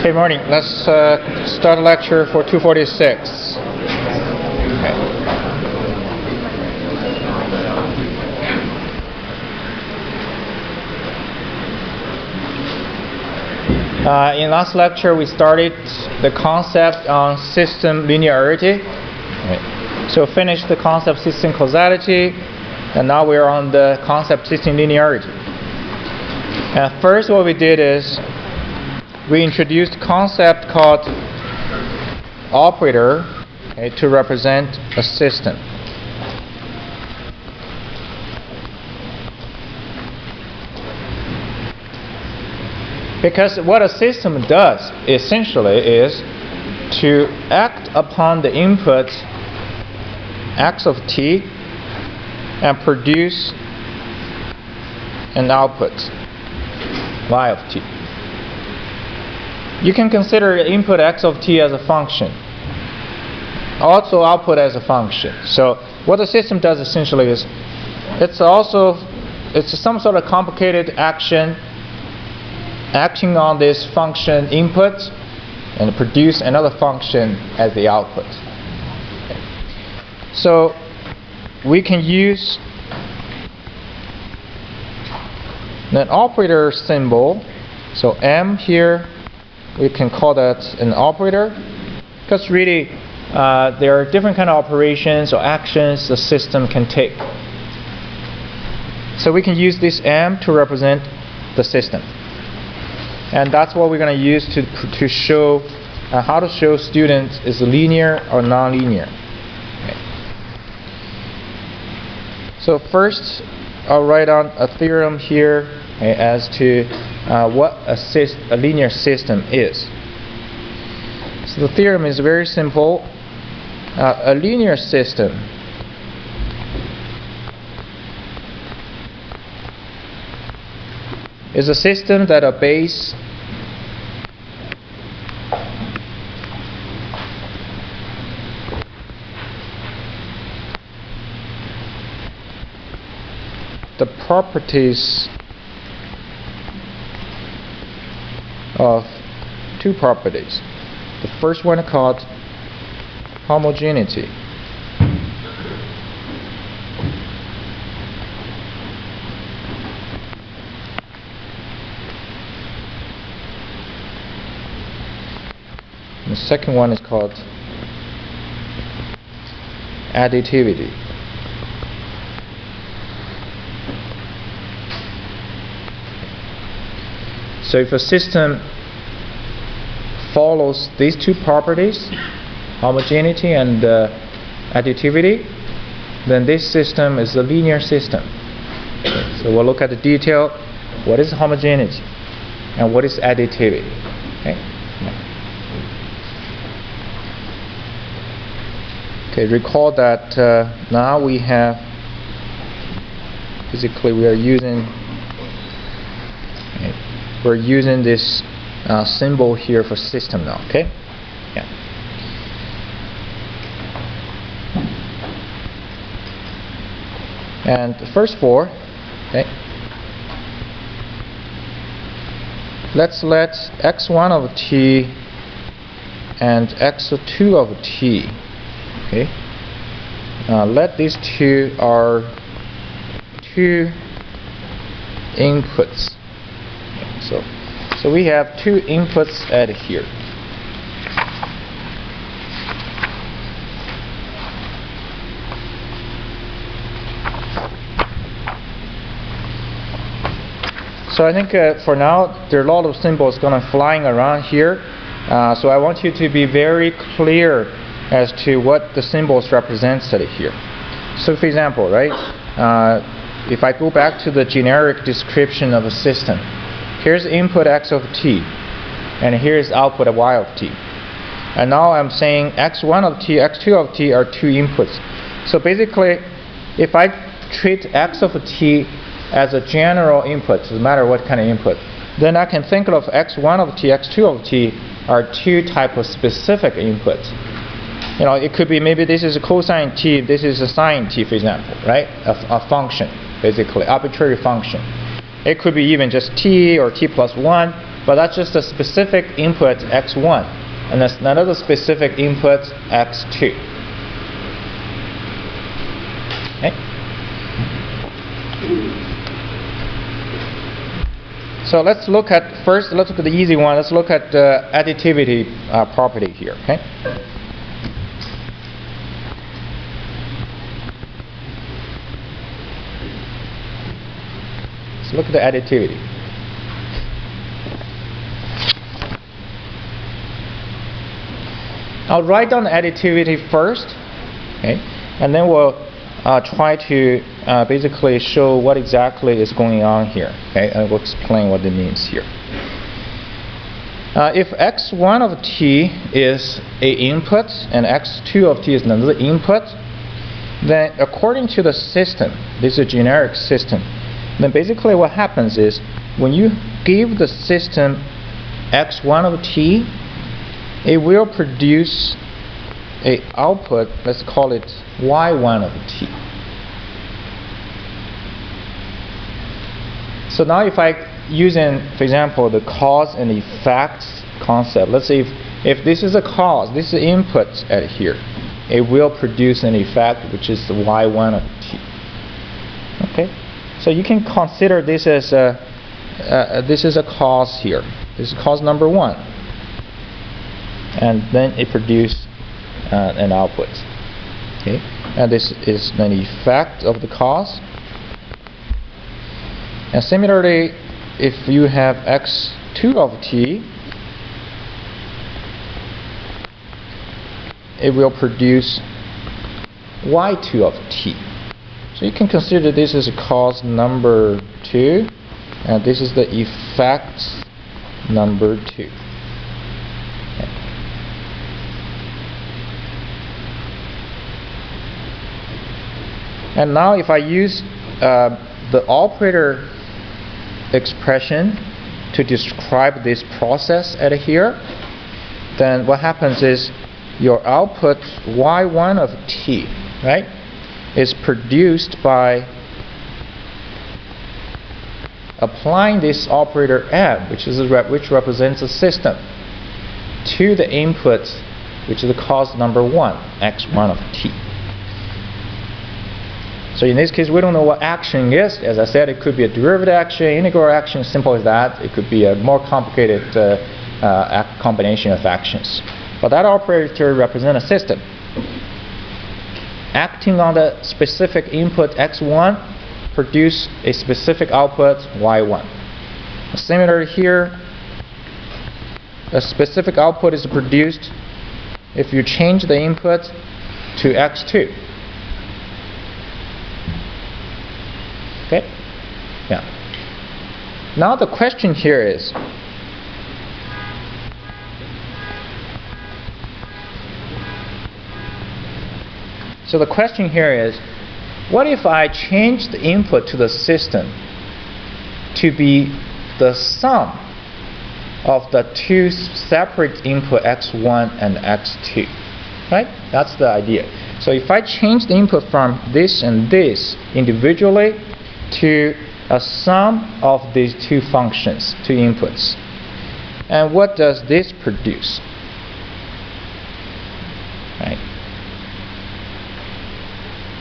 Okay, morning. Let's start lecture for 246. Okay. In last lecture, we started the concept on system linearity. Okay. So finished the concept system causality, and now we're on the concept system linearity. First, what we did is we introduced a concept called operator, okay, to represent a system. Because what a system does essentially is to act upon the input x of t and produce an output y of t. You can consider input x of t as a function, also output as a function. So what the system does essentially is it's some sort of complicated action acting on this function input and produce another function as the output. Okay. So we can use an operator symbol. So M here, we can call that an operator, because really there are different kind of operations or actions the system can take. So we can use this M to represent the system, and that's what we're going to use to show how to show students is linear or non-linear. Okay. So first, I'll write down a theorem here, okay, as to what a linear system is. So the theorem is very simple. A linear system is a system that obeys the properties of two properties. The first one is called homogeneity. The second one is called additivity. So if a system follows these two properties, homogeneity and additivity, then this system is a linear system. Okay, so we'll look at the detail. What is homogeneity and what is additivity? Okay, recall that now we have, physically we are using this symbol here for system now, okay? Yeah. And the first four, okay? Let's let x1 of t and x2 of t, okay? Let these two are two inputs. So we have two inputs at here. So I think for now there are a lot of symbols going to flying around here. So I want you to be very clear as to what the symbols represented here. So for example, right, if I go back to the generic description of a system, here's input x of t, and here's output y of t. And now I'm saying x1 of t, x2 of t are two inputs. So basically, if I treat x of t as a general input, doesn't matter what kind of input, then I can think of x1 of t, x2 of t are two type of specific inputs. You know, it could be maybe this is a cosine t, this is a sine t, for example, right? A function, basically, arbitrary function. It could be even just t or t plus 1. but that's just a specific input x1, and that's another specific input x2. Okay. So let's look at first. Let's look at the easy one. Let's look at the additivity property here. Okay. Let's look at the additivity. I'll write down the additivity first, okay, and then we'll try to basically show what exactly is going on here. Okay, and we'll explain what it means here. If x1 of t is a input and x2 of t is another input, then according to the system, this is a generic system, then basically what happens is when you give the system x1 of t, it will produce a output, let's call it y1 of t. So now if I using, for example, the cause and effect concept, let's say if this is a cause, this is input at here, it will produce an effect which is the y1 of t. Okay, so you can consider this as this is a cause here. This is cause number 1, and then it produces an output. Okay, and this is an effect of the cause. And similarly, if you have x2 of t, it will produce y2 of t. So you can consider this as a cause number 2, and this is the effect number 2. Okay. And now if I use the operator expression to describe this process at here, then what happens is your output y1 of t, right, is produced by applying this operator m, which represents a system, to the input, which is the cause number 1, x1 of t. So in this case, we don't know what action is. As I said, it could be a derivative action, integral action, simple as that. It could be a more complicated combination of actions. But that operator represents a system. Acting on the specific input x1, produce a specific output y1. Similar here, a specific output is produced if you change the input to x2. Okay? Yeah. Now the question here is, so the question here is, what if I change the input to the system to be the sum of the two separate input x1 and x2? Right? That's the idea. So if I change the input from this and this individually to a sum of these two functions, two inputs, and what does this produce? Right?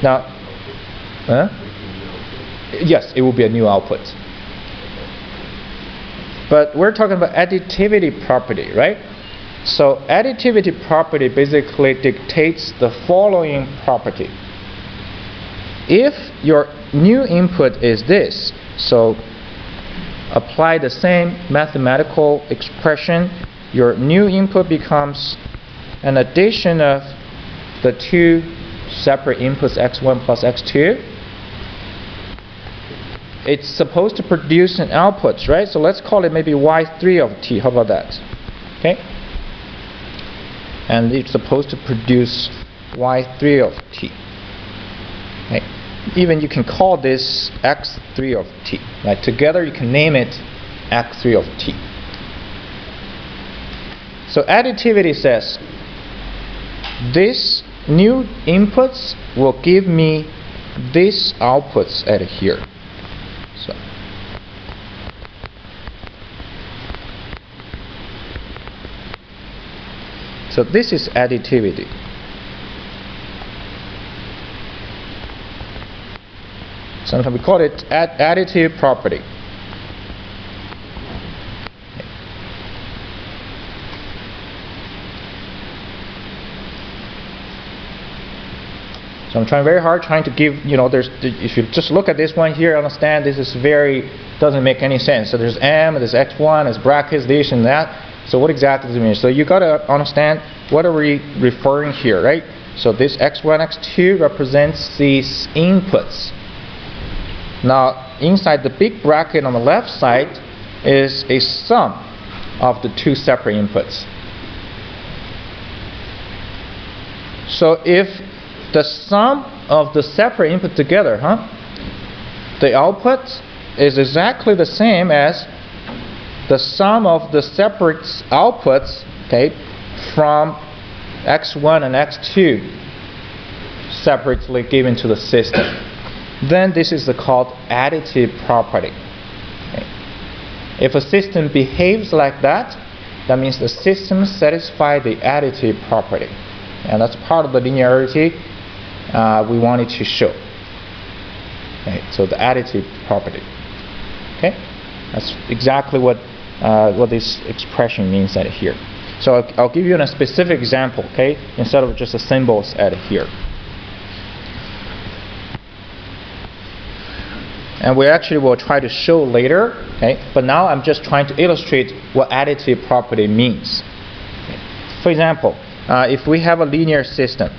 Now, yes, it will be a new output. But we're talking about additivity property, right? So additivity property basically dictates the following property. If your new input is this, so apply the same mathematical expression, your new input becomes an addition of the two separate inputs x1 plus x2. It's supposed to produce an output, right? So let's call it maybe y3 of t. How about that? Okay? And it's supposed to produce y3 of t. Okay? Even you can call this x3 of t. Right? Together you can name it x3 of t. So additivity says this new inputs will give me these outputs at here. So So this is additivity. Sometimes we call it additive property. So I'm trying very hard to give, if you just look at this one here, understand this is doesn't make any sense. So there's M, there's X1, there's brackets, this and that. So what exactly does it mean? So you got to understand what are we referring here, right? So this X1, X2 represents these inputs. Now inside the big bracket on the left side is a sum of the two separate inputs. So if the sum of the separate input together, the output is exactly the same as the sum of the separate outputs, okay, from X1 and X2 separately given to the system. Then this is called additive property. Okay. If a system behaves like that, that means the system satisfies the additive property. And that's part of the linearity we wanted to show. Okay. So the additive property. Okay, that's exactly what this expression means at here. So I'll give you a specific example, okay, instead of just the symbols at here. And we actually will try to show later, okay, but now I'm just trying to illustrate what additive property means. Okay. For example, if we have a linear system,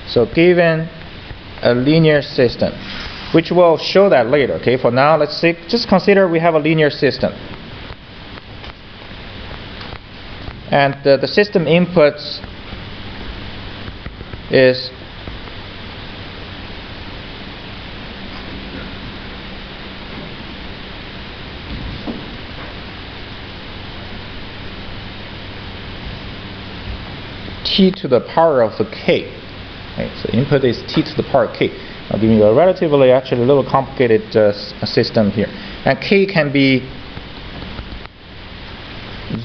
so given a linear system, which we'll show that later, okay, for now let's see, just consider we have a linear system. And the system inputs is t to the power of the k. Okay, so input is t to the power k. I'll give you a relatively, actually a little complicated system here. And k can be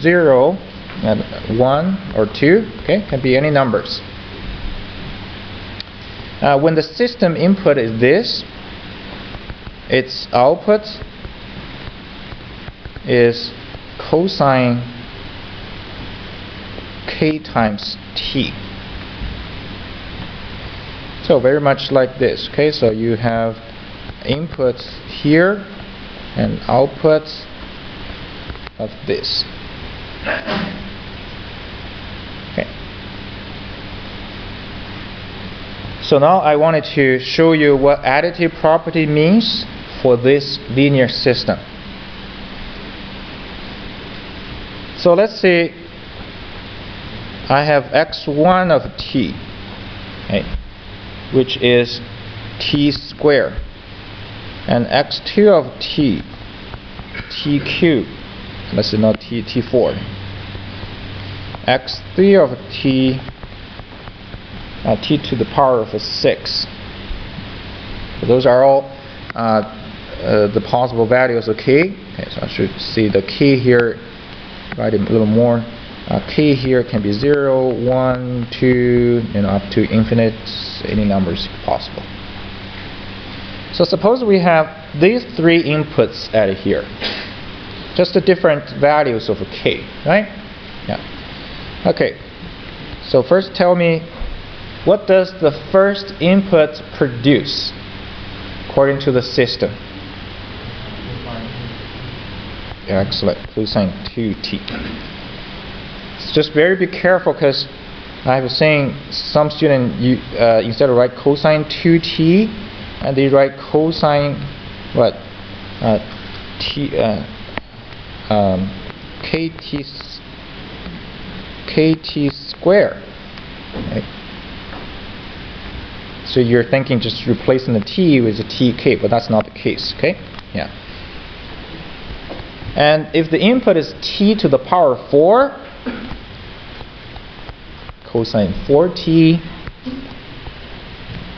0 and 1 or 2, okay, can be any numbers. When the system input is this, its output is cosine k times t. So very much like this, okay, so you have inputs here and outputs of this. Okay. So now I wanted to show you what additive property means for this linear system. So let's say I have x1 of t, okay, which is t squared, and x2 of t, t cubed, let's say not t4, x3 of t, t to the power of 6. So those are all the possible values of k. Okay, so I should see the k here, write it a little more. K here can be 0, 1, 2, up to infinite, any numbers possible. So suppose we have these three inputs at here, just the different values of k, right? Yeah. Okay. So first tell me, what does the first input produce according to the system? Excellent. Cosine 2t. Just be careful, because I was saying some student instead of write cosine 2t, and they write cosine what kt squared. Okay. So you're thinking just replacing the t with a tk, but that's not the case. Okay, yeah. And if the input is t to the power 4, cosine 4t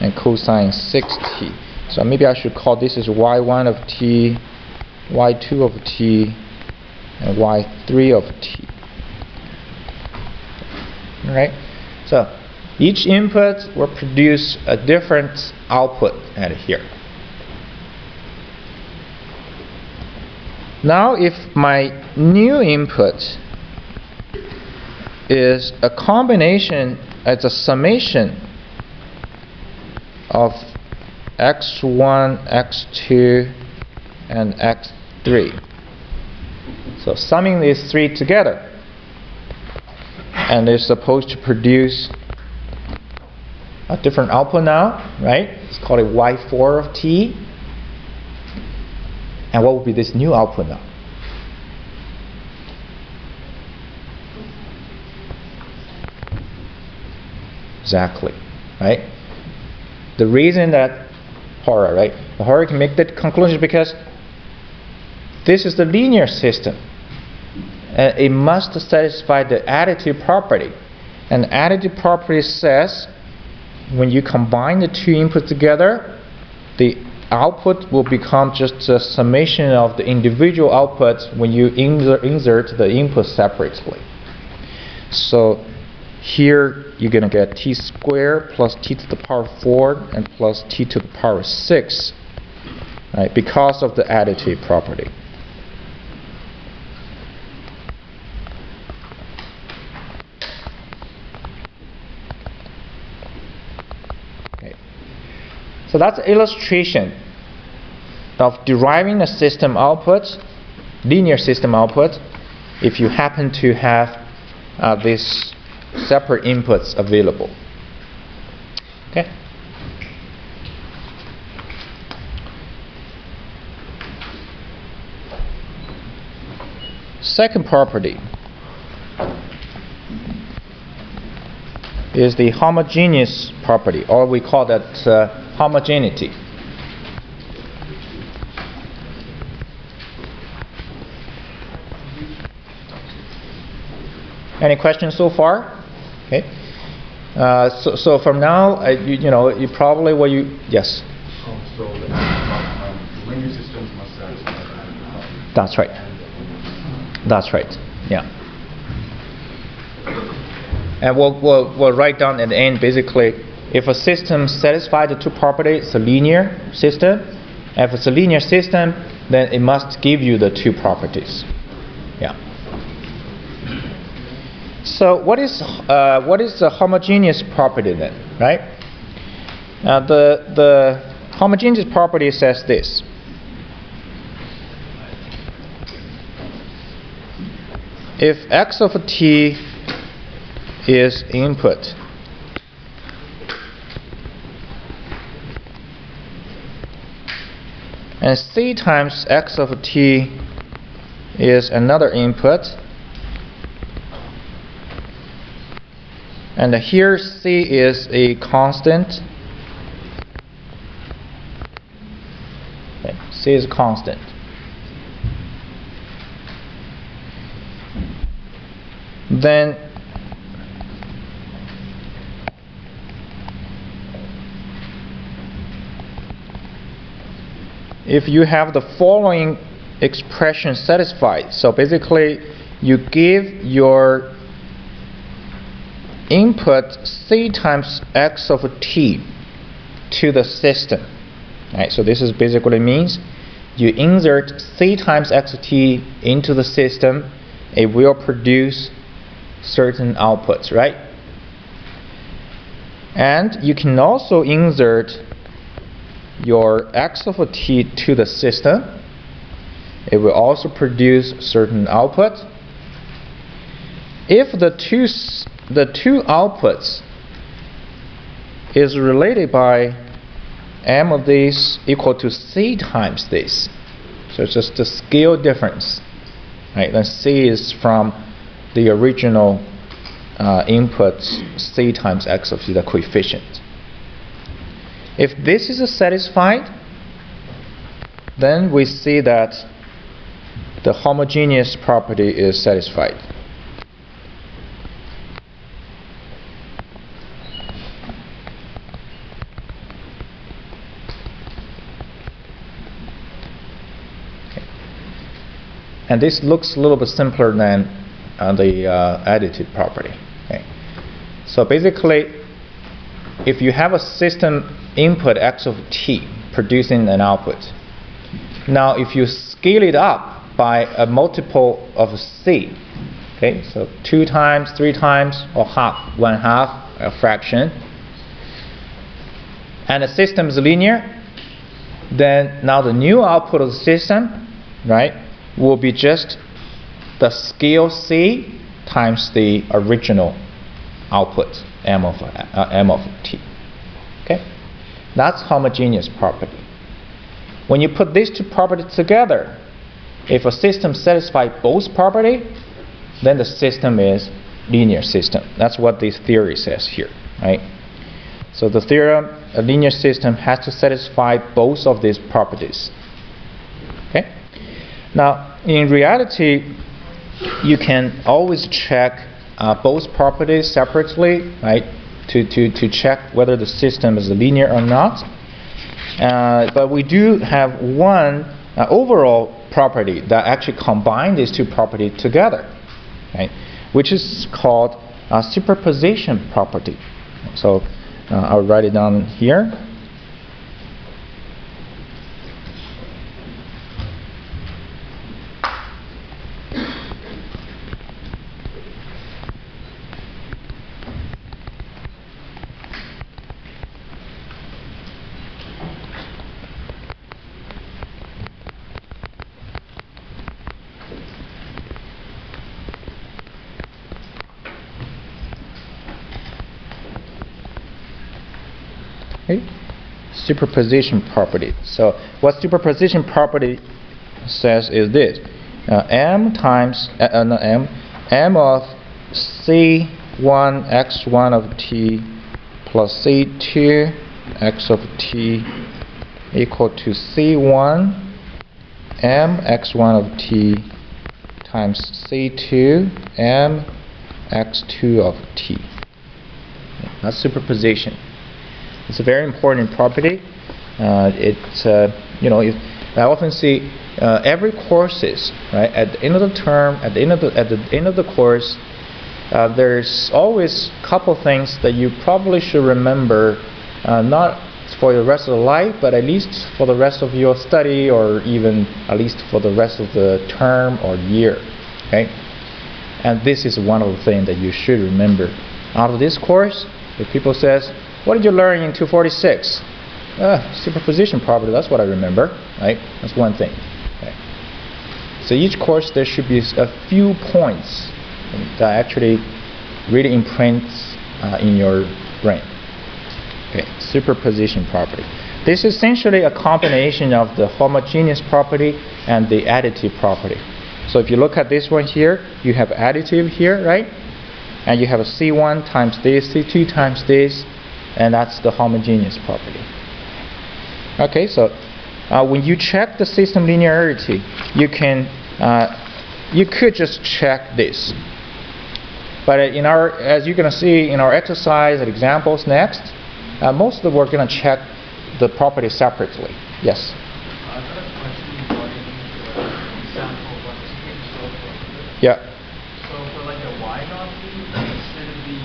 and cosine 6t. So maybe I should call this as y1 of t, y2 of t, and y3 of t. Alright, so each input will produce a different output at here. Now if my new input is a combination, it's a summation of x1, x2, and x3. So summing these three together, and they're supposed to produce a different output now, right? Let's call it y4 of t. And what would be this new output now? Exactly, right? The reason that Horror, right? The Horror can make that conclusion is because this is the linear system. And it must satisfy the additive property. And additive property says when you combine the two inputs together, the output will become just a summation of the individual outputs when you insert the input separately. So here you're going to get t squared plus t to the power 4 and plus t to the power 6, right, because of the additive property. Okay. So that's an illustration of deriving a system output, linear system output, if you happen to have this separate inputs available. Okay. Second property is the homogeneous property, or we call that homogeneity. Any questions so far? Okay. So from now, you probably yes. So the linear systems must satisfy that. That's right. That's right. Yeah. And we'll write down at the end basically, if a system satisfies the two properties, it's a linear system. And if it's a linear system, then it must give you the two properties. Yeah. So what is the homogeneous property then, right? The homogeneous property says this. If x of t is input, and c times x of t is another input, and here c is a constant. Okay, c is a constant. Then if you have the following expression satisfied, so basically you give your input c times x of t to the system. Right, so this is basically means you insert c times x of t into the system, it will produce certain outputs, right? And you can also insert your x of t to the system. It will also produce certain output. If the two outputs is related by m of these equal to c times this, so it's just the scale difference, right? Then c is from the original input c times x of t, the coefficient. If this is satisfied, then we see that the homogeneous property is satisfied. And this looks a little bit simpler than the additive property. Okay. So basically, if you have a system input x of t producing an output, now if you scale it up by a multiple of c, okay, so 2 times, 3 times, or half, 1/2, a fraction, and the system is linear, then now the new output of the system, right, will be just the scale c times the original output m of t. Okay, that's homogeneous property. When you put these two properties together, if a system satisfies both property, then the system is linear system. That's what this theory says here, right? So the theorem, a linear system has to satisfy both of these properties. Okay. Now, in reality, you can always check both properties separately, right? To check whether the system is linear or not. But we do have one overall property that actually combines these two properties together, right? Which is called a superposition property. So I'll write it down here. Okay. Superposition property. So what superposition property says is this: m times m of c1 x1 of t plus c2 x of t equal to c1 m x1 of t times c2 m x2 of t. That's superposition. It's a very important property. It's you know, I often see every courses, right, at the end of the term, at the end of the course, there's always a couple things that you probably should remember, not for the rest of the life, but at least for the rest of your study, or even at least for the rest of the term or year. Okay, and this is one of the things that you should remember out of this course. If people says, what did you learn in 246? Superposition property, that's what I remember, right? That's one thing. Okay. So each course there should be a few points that actually really imprints in your brain. Okay, superposition property. This is essentially a combination of the homogeneous property and the additive property. So if you look at this one here, you have additive here, right? And you have a C1 times this, C2 times this, and that's the homogeneous property. Okay, so when you check the system linearity, you could just check this. But as you're going to see in our exercise and examples next, most of we're going to check the property separately. Yes. I've got a question regarding the example of what the screen showed. Yeah. So for like a y naught t, instead of the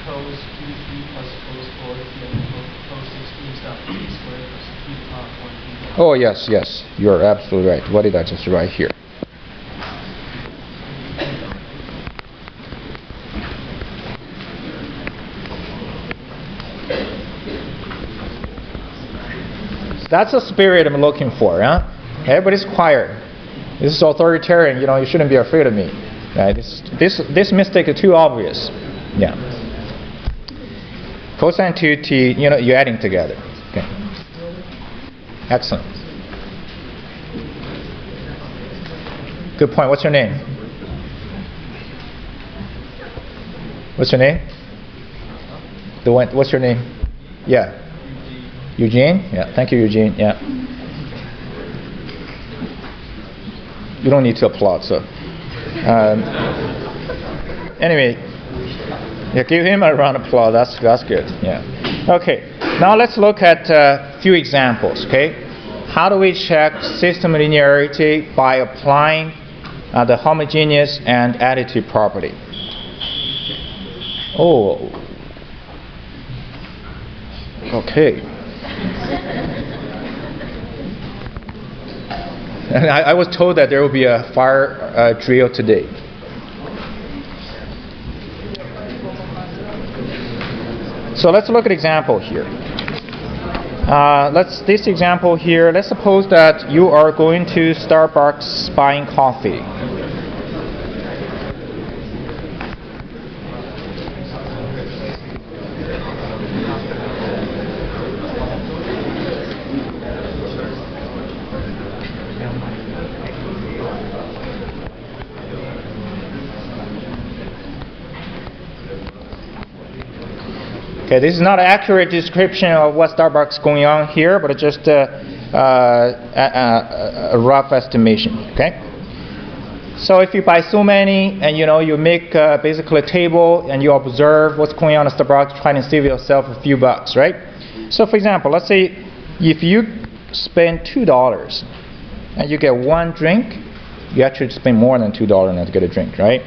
cos q3 plus cos 4t and cos 16 stuff, t squared plus q 1t. Oh yes, yes, you're absolutely right. What did I just write here? That's the spirit I'm looking for, huh? Everybody's quiet. This is authoritarian. You know, you shouldn't be afraid of me. Right? This mistake is too obvious. Yeah. Cosine 2t, you know, you're adding together. Okay. Excellent. Good point. What's your name? What's your name? The one. What's your name? Yeah. Eugene? Yeah, thank you, Eugene. Yeah. You don't need to applaud, so. Anyway, yeah, give him a round of applause. That's good. Yeah. Okay. Now let's look at a few examples. Okay. how do we check system linearity? By applying the homogeneous and additive property. Oh, okay. And I was told that there will be a fire drill today. So let's look at example here. This example here, let's suppose that you are going to Starbucks buying coffee. Okay, this is not an accurate description of what Starbucks is going on here, but just a rough estimation. Okay. So if you buy so many, and you make basically a table, and you observe what's going on at Starbucks, trying to save yourself a few bucks, right? So for example, let's say if you spend $2 and you get one drink, you actually spend more than $2 now to get a drink, right?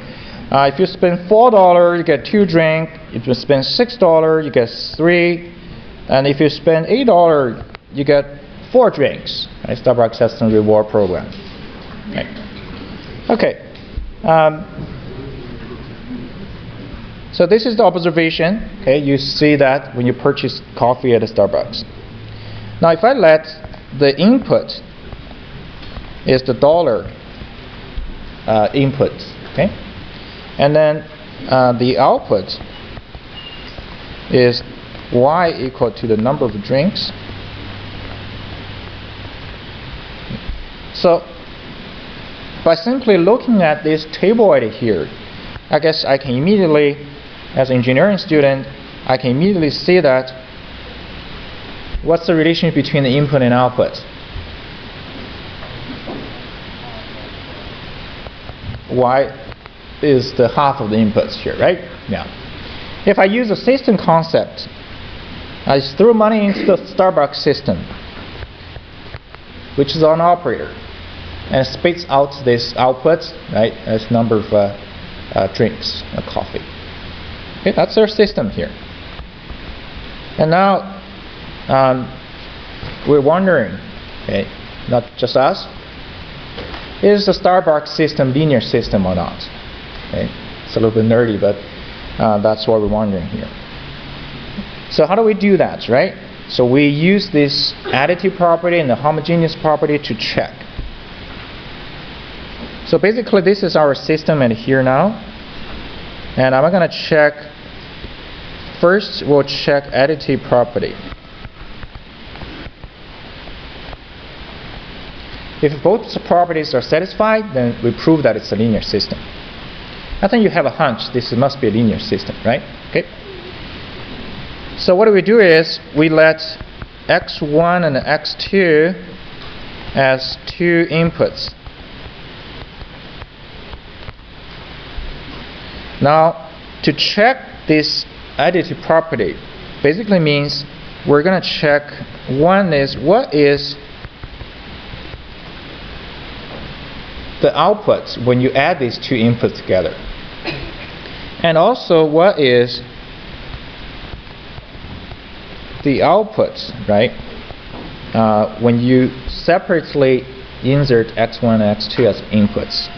If you spend $4, you get 2 drinks. If you spend $6, you get 3. And if you spend $8, you get 4 drinks. Right? Starbucks has some reward program. Okay. So this is the observation. Okay, you see that when you purchase coffee at a Starbucks. Now, if I let the input is the dollar input, okay. And then the output is y equal to the number of drinks. So by simply looking at this table right here, I guess I can immediately, as an engineering student, I can immediately see that what's the relation between the input and output? Y is the half of the inputs here, right? Yeah. If I use a system concept, I just throw money into the Starbucks system, which is an operator, and it spits out this output, right, as number of drinks, coffee. Okay, that's our system here. And now we're wondering, okay, not just us, is the Starbucks system linear system or not? Okay. It's a little bit nerdy, but that's what we're wondering here. So how do we do that, right? So we use this additive property and the homogeneous property to check. So basically this is our system and here now. And I'm going to check, first we'll check additive property. If both properties are satisfied, then we prove that it's a linear system. I think you have a hunch this must be a linear system, right? Okay. So what we do is we let x1 and x2 as 2 inputs. Now, to check this additive property basically means we're going to check, one is what is the output when you add these 2 inputs together, and also what is the output, right, when you separately insert x1 and x2 as inputs.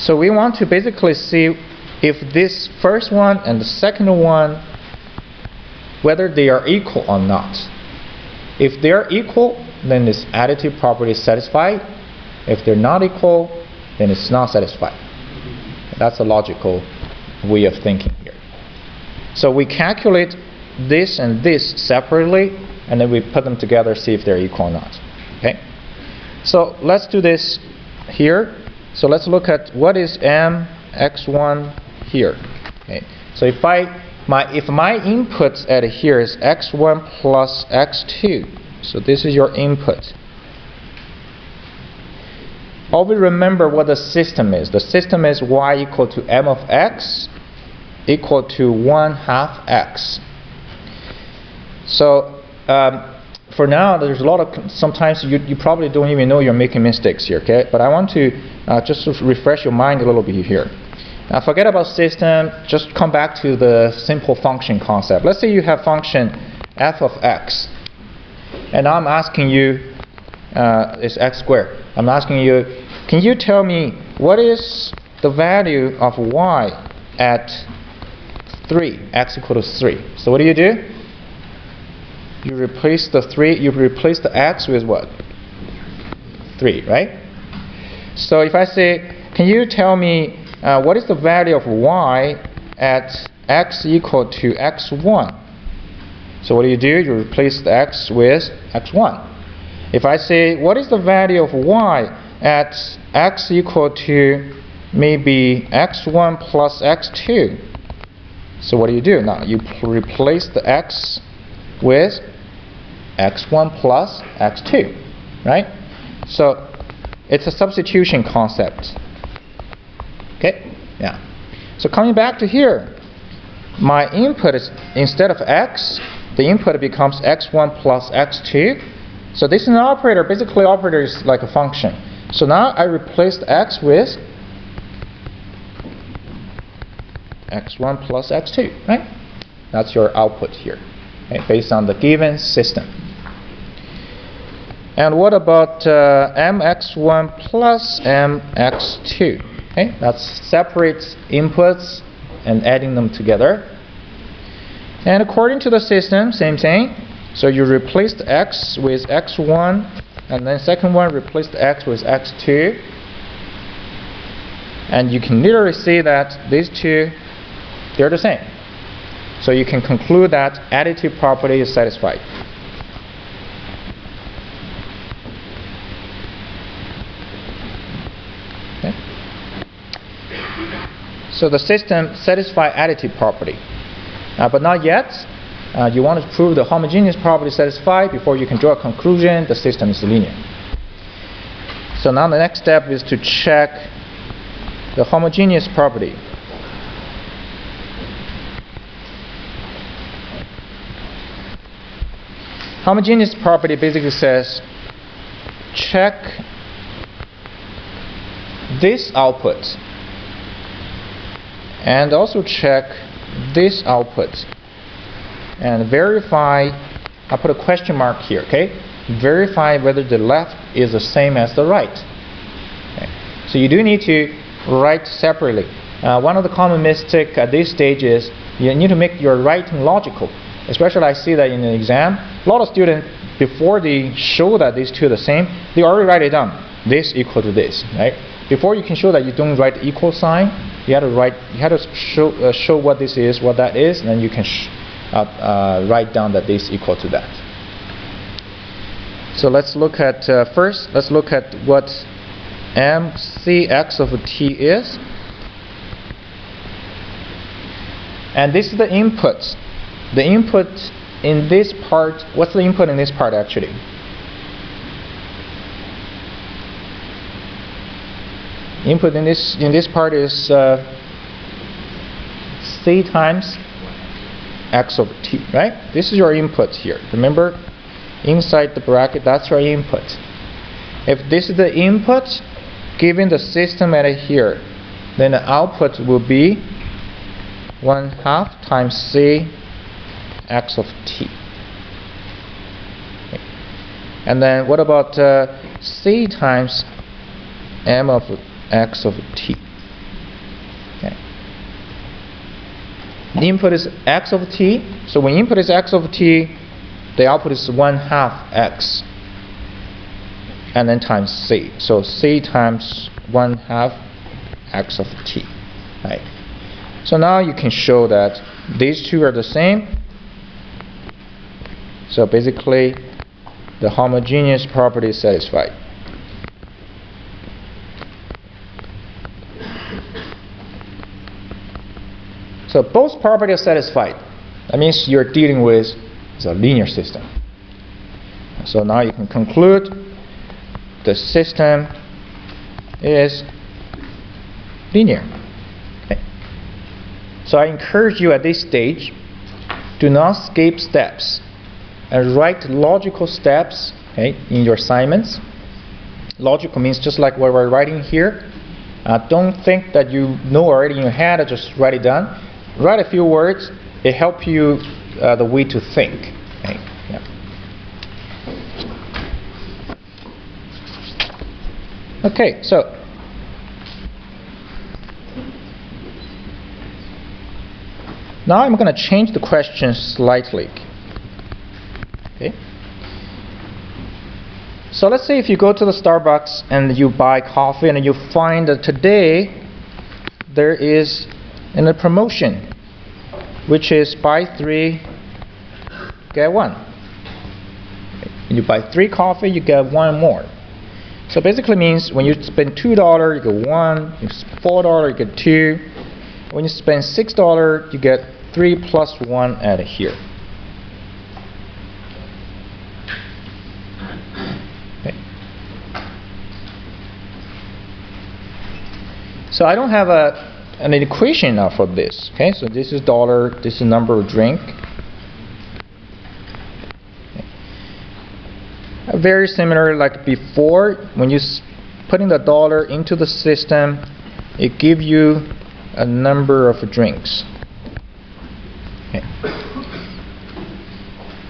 So we want to basically see if this first one and the second one, whether they are equal or not. If they are equal, then this additive property is satisfied. If they're not equal, then it's not satisfied. That's a logical way of thinking here. So we calculate this and this separately, and then we put them together, see if they're equal or not. Okay. So let's do this here. So let's look at what is mx1 here. Okay. So if my input at here is x1 plus x2, so this is your input. Always remember what the system is. The system is y equal to m of x equal to 1/2 x. So for now, there's a lot of, sometimes you probably don't even know you're making mistakes here, okay? But I want to just to refresh your mind a little bit here. Now forget about system, just come back to the simple function concept. Let's say you have function f of x, and I'm asking you, it's x squared. I'm asking you, can you tell me what is the value of y at 3, x equal to 3? So what do? You replace the 3, you replace the x with what? 3, right? So if I say, can you tell me what is the value of y at x equal to x1? So what do? You replace the x with x1. If I say, what is the value of y at x equal to maybe x1 plus x2? So what do? Now you replace the x with x1 plus x2, right? So it's a substitution concept. Okay? Yeah. So coming back to here, my input is, instead of x, the input becomes x1 plus x2. So this is an operator. Basically, operator is like a function. So now I replaced x with x1 plus x2, right? That's your output here, okay, based on the given system. And what about mx1 plus mx2? Okay, that's separate inputs and adding them together. And according to the system, same thing. So you replace the x with x1, and then second one replace the x with x2. And you can literally see that these two, they're the same. So you can conclude that additive property is satisfied. Okay. So the system satisfies additive property, but not yet. You want to prove the homogeneous property satisfied before you can draw a conclusion the system is linear. So now the next step is to check the homogeneous property. Homogeneous property basically says check this output and also check this output and verify. I put a question mark here, okay? Verify whether the left is the same as the right. Okay. So you do need to write separately. One of the common mistakes at this stage is you need to make your writing logical. Especially I see that in an exam, a lot of students, before they show that these two are the same, they already write it down. This equal to this, right? Before you can show that you don't write the equal sign, you have to write. You have to show what this is, what that is, and then you can write down that this equal to that. So let's look at first. Let's look at what mcx of t is, and this is the input. The input in this part. What's the input in this part actually? Input in this part is c times x over t, right? This is your input here. Remember, inside the bracket, that's your input. If this is the input given the system at here, then the output will be 1/2 times c x of t. Okay. And then what about c times m of x of t? Okay. The input is x of t, so when input is x of t, the output is 1/2 x, and then times c. So c times 1/2 x of t. Right. So now you can show that these two are the same. So basically, the homogeneous property is satisfied. So both properties are satisfied. That means you're dealing with a linear system. So now you can conclude the system is linear. Okay. So I encourage you at this stage, do not skip steps. and write logical steps, okay, in your assignments. Logical means just like what we're writing here. Don't think that you know already in your head, just write it down. Write a few words, it helps you the way to think. Okay? Yeah. Okay, so now I'm going to change the question slightly. Okay. So let's say if you go to the Starbucks and you buy coffee and you find that today there is a promotion, which is buy 3 get 1. Okay. You buy 3 coffee, you get 1 more. So basically means when you spend $2, you get 1. You spend $4, you get 2. When you spend $6, you get 3 plus 1 added here. Okay. So I don't have an equation now for this. Okay, so this is dollar, this is number of drink. Very similar like before, when you putting the dollar into the system, it gives you a number of drinks. Okay.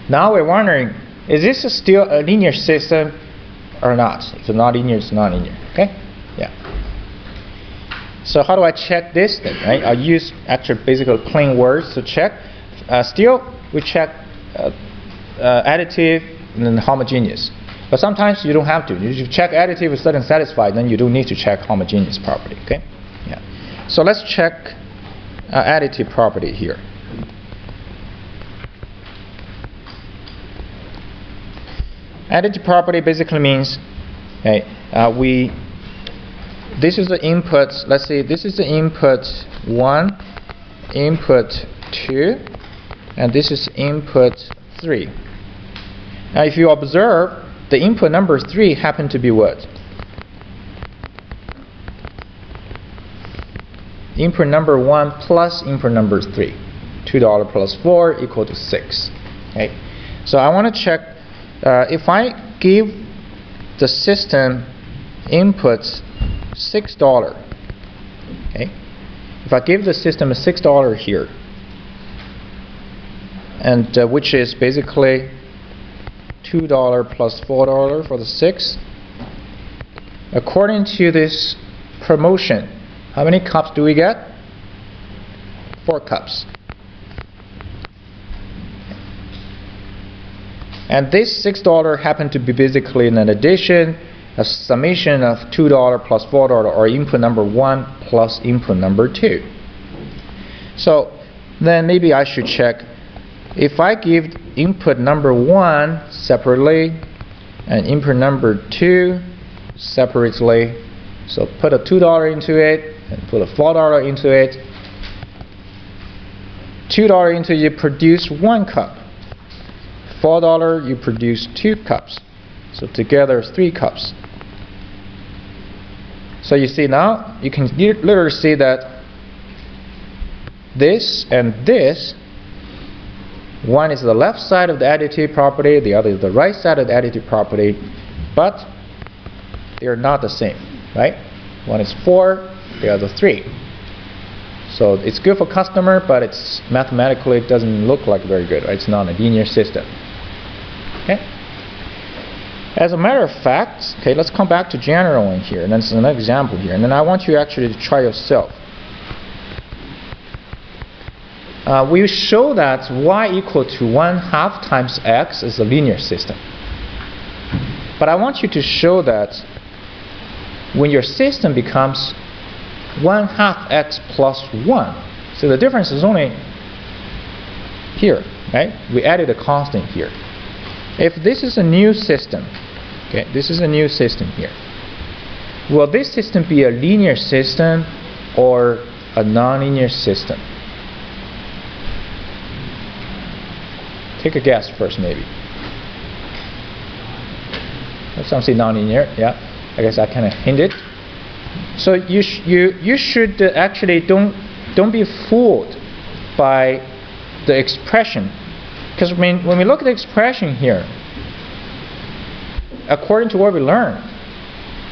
Now we're wondering, is this still a linear system or not? If it's not linear, it's not linear. Okay? Yeah. So how do I check this then? Right? I use actually basically plain words to check. Still, we check additive and then homogeneous. But sometimes you don't have to. You check additive is certain satisfied, then you don't need to check homogeneous property. Okay? Yeah. So let's check additive property here. Additive property basically means, okay, this is the input. Let's say this is the input 1, input 2, and this is input 3. Now, if you observe, the input number 3 happen to be what? Input number 1 plus input number 3. $2 plus 4 equal to 6. Okay. So I want to check if I give the system inputs $6. Okay. If I give the system a $6 here, and which is basically $2 plus $4 for the 6. According to this promotion, how many cups do we get? 4 cups. And this $6 happened to be basically an addition, a summation of $2 plus $4, or input number 1 plus input number 2. So then maybe I should check, if I give input number 1 separately and input number 2 separately, so put a $2 into it and put a $4 into it, $2 into it, you produce 1 cup. $4 you produce 2 cups. So together it's 3 cups. So you see now, you can literally see that this and this, one is the left side of the additive property, the other is the right side of the additive property, but they are not the same, right? One is 4, the other 3. So it's good for customer, but it's mathematically it doesn't look like very good, right? It's not a linear system. Okay. As a matter of fact, okay, let's come back to general one here, and then it's another example here, and then I want you actually to try yourself. We show that y equal to 1/2 times x is a linear system. But I want you to show that when your system becomes 1/2 x plus 1, so the difference is only here, right? We added a constant here. If this is a new system, okay, this is a new system here, will this system be a linear system or a nonlinear system? Take a guess first, maybe. Some say nonlinear. Yeah, I guess I kind of hinted. So you should actually don't be fooled by the expression Because when we look at the expression here, according to what we learned,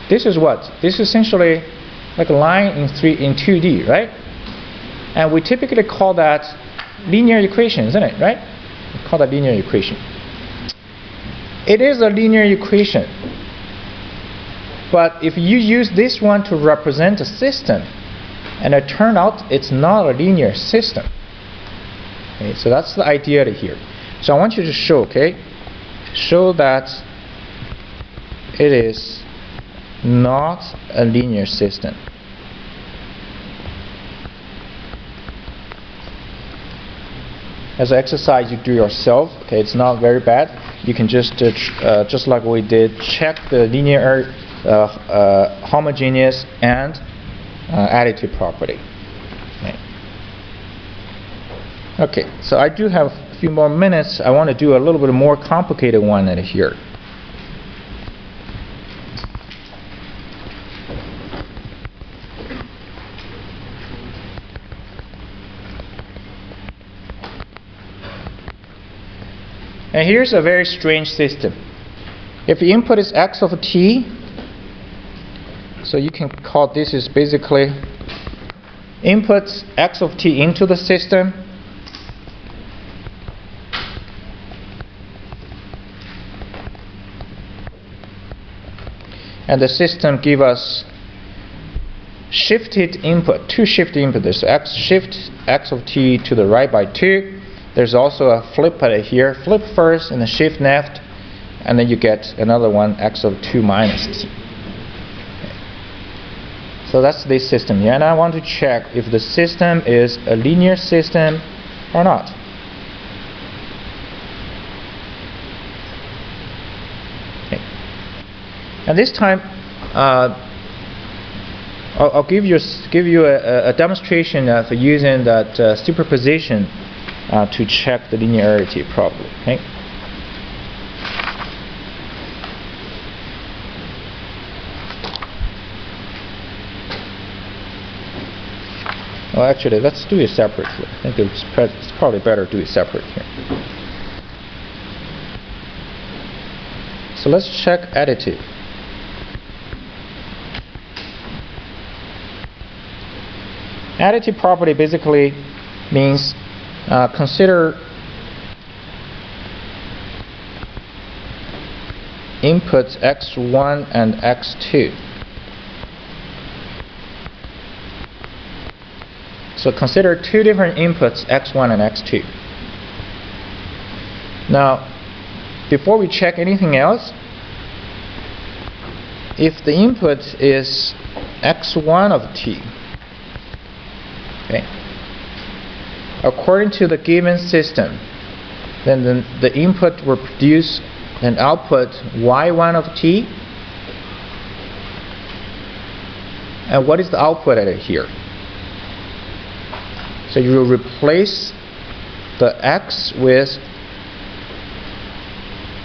this is what? This is essentially like a line in 2D, right? And we typically call that linear equation, isn't it, right? We call that linear equation. It is a linear equation. But if you use this one to represent a system, and it turned out it's not a linear system. Okay, so that's the idea here. So I want you to show, show that it is not a linear system. As an exercise you do yourself, it's not very bad. You can just like we did, check the linear, homogeneous, and additive property. Okay, so I do have a few more minutes. I want to do a little bit more complicated one here. And here's a very strange system. If the input is x of t, so you can call this is basically input x of t into the system, and the system give us shifted input, two shifted input. There's shift x of t to the right by 2. There's also a flip here, flip first and then shift left, and then you get another one, x of 2 minus t. So that's this system here, and I want to check if the system is a linear system or not. Okay. And this time, I'll give you a demonstration of using that superposition to check the linearity properly. Okay. Well, actually, let's do it separately. I think it's probably better to do it separate here. So let's check additive. Additive property basically means consider inputs x1 and x2. So consider two different inputs, x1 and x2. Now, before we check anything else, if the input is x1 of t, according to the given system, then the input will produce an output y1 of t. And what is the output at here? So you will replace the x with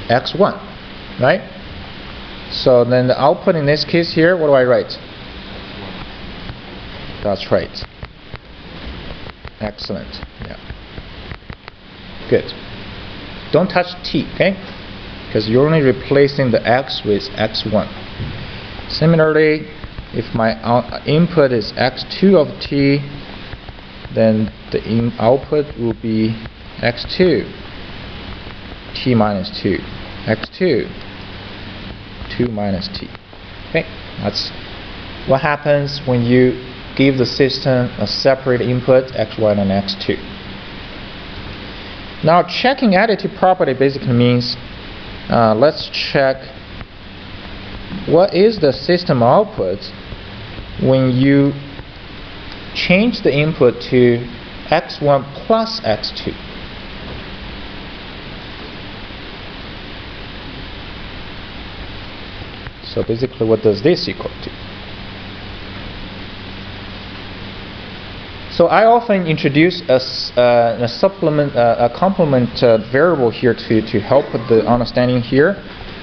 x1, right? So then the output in this case here, what do I write? That's right. Excellent. Yeah. Good. Don't touch t, okay? Because you're only replacing the x with x1. Similarly, if my input is x2 of t, then the output will be x2, t minus 2, x2, 2 minus t. Okay, that's what happens when you give the system a separate input, x1 and x2. Now, checking additive property basically means let's check what is the system output when you change the input to x1 plus x2. So basically, what does this equal to? So I often introduce a complement variable here to help with the understanding here.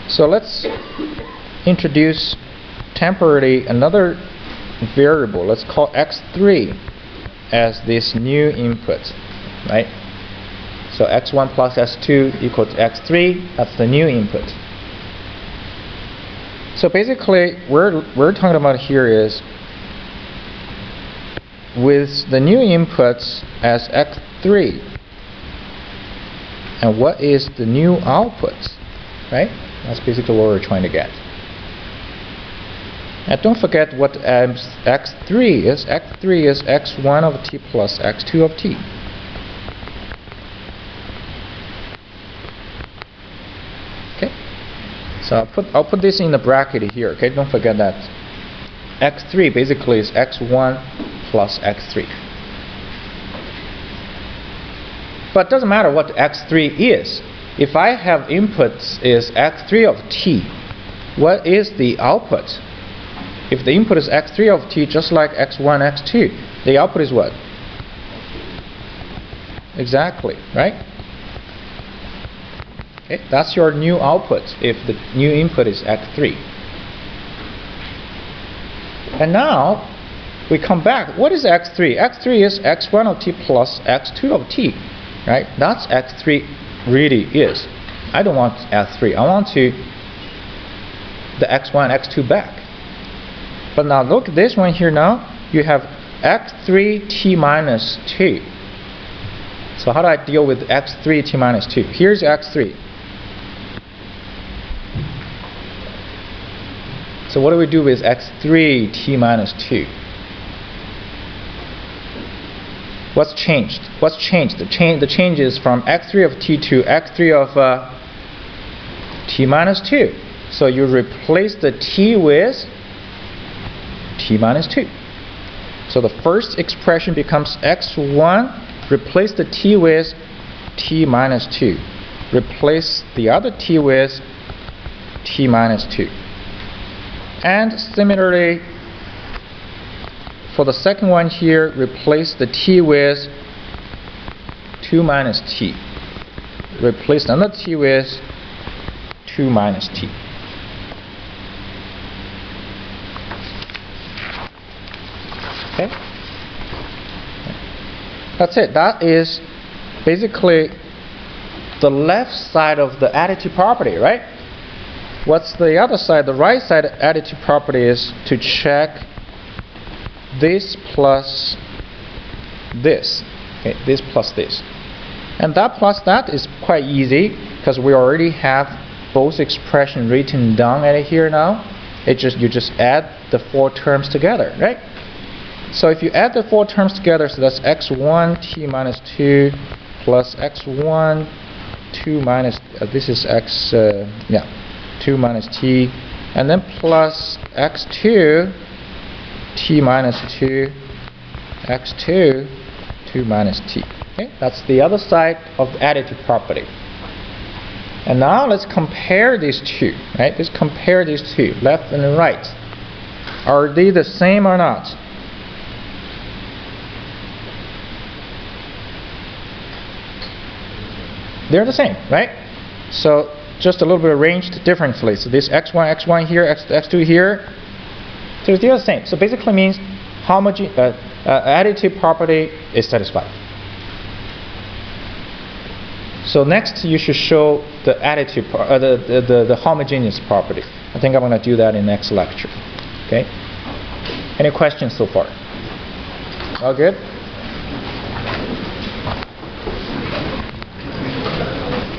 So let's introduce temporarily another variable. Let's call x3 as this new input, right? So x1 plus x2 equals x3. That's the new input. So basically, we're talking about here is with the new inputs as x3, and what is the new output, right? That's basically what we're trying to get. And don't forget what x3 is. x3 is x1 of t plus x2 of t. Okay. So I'll put this in the bracket here. Okay. Don't forget that. x3 basically is x1 plus x3. But it doesn't matter what x3 is. If I have inputs is x3 of t, what is the output? If the input is x3 of t, just like x1, x2, the output is what? Exactly, right? Okay, that's your new output if the new input is x3. And now we come back. What is x3? x3 is x1 of t plus x2 of t, right? That's x3 really is. I don't want x3. I want the x1, x2 back. But now look at this one here now. You have x3 t minus 2. So how do I deal with x3 t minus 2? Here's x3. So what do we do with x3 t minus 2? What's changed? What's changed? The change is from x3 of t to x3 of t minus 2. So you replace the t with t minus 2. So the first expression becomes x1, replace the t with t minus 2. Replace the other t with t minus 2. And similarly, for the second one here, replace the t with 2 minus t. Replace another t with 2 minus t. Okay? That's it. That is basically the left side of the additive property, right? What's the other side? The right side additive property is to check this plus this. Okay, this plus this. And that plus that is quite easy because we already have both expressions written down at here now. You just add the 4 terms together, right? So if you add the 4 terms together, so that's x1 t minus 2 plus x1 2 minus this is x 2 minus t, and then plus x2 t minus 2 x2 2 minus t. Okay, that's the other side of the additive property. And now let's compare these two, right? Let's compare these two, left and right. Are they the same or not? They're the same, right? So just a little bit arranged differently. So this x1 here, x2 here, so they're the same. So basically means additive property is satisfied. So next you should show the additive, the homogeneous property. I think I'm going to do that in next lecture. Okay. Any questions so far? All good?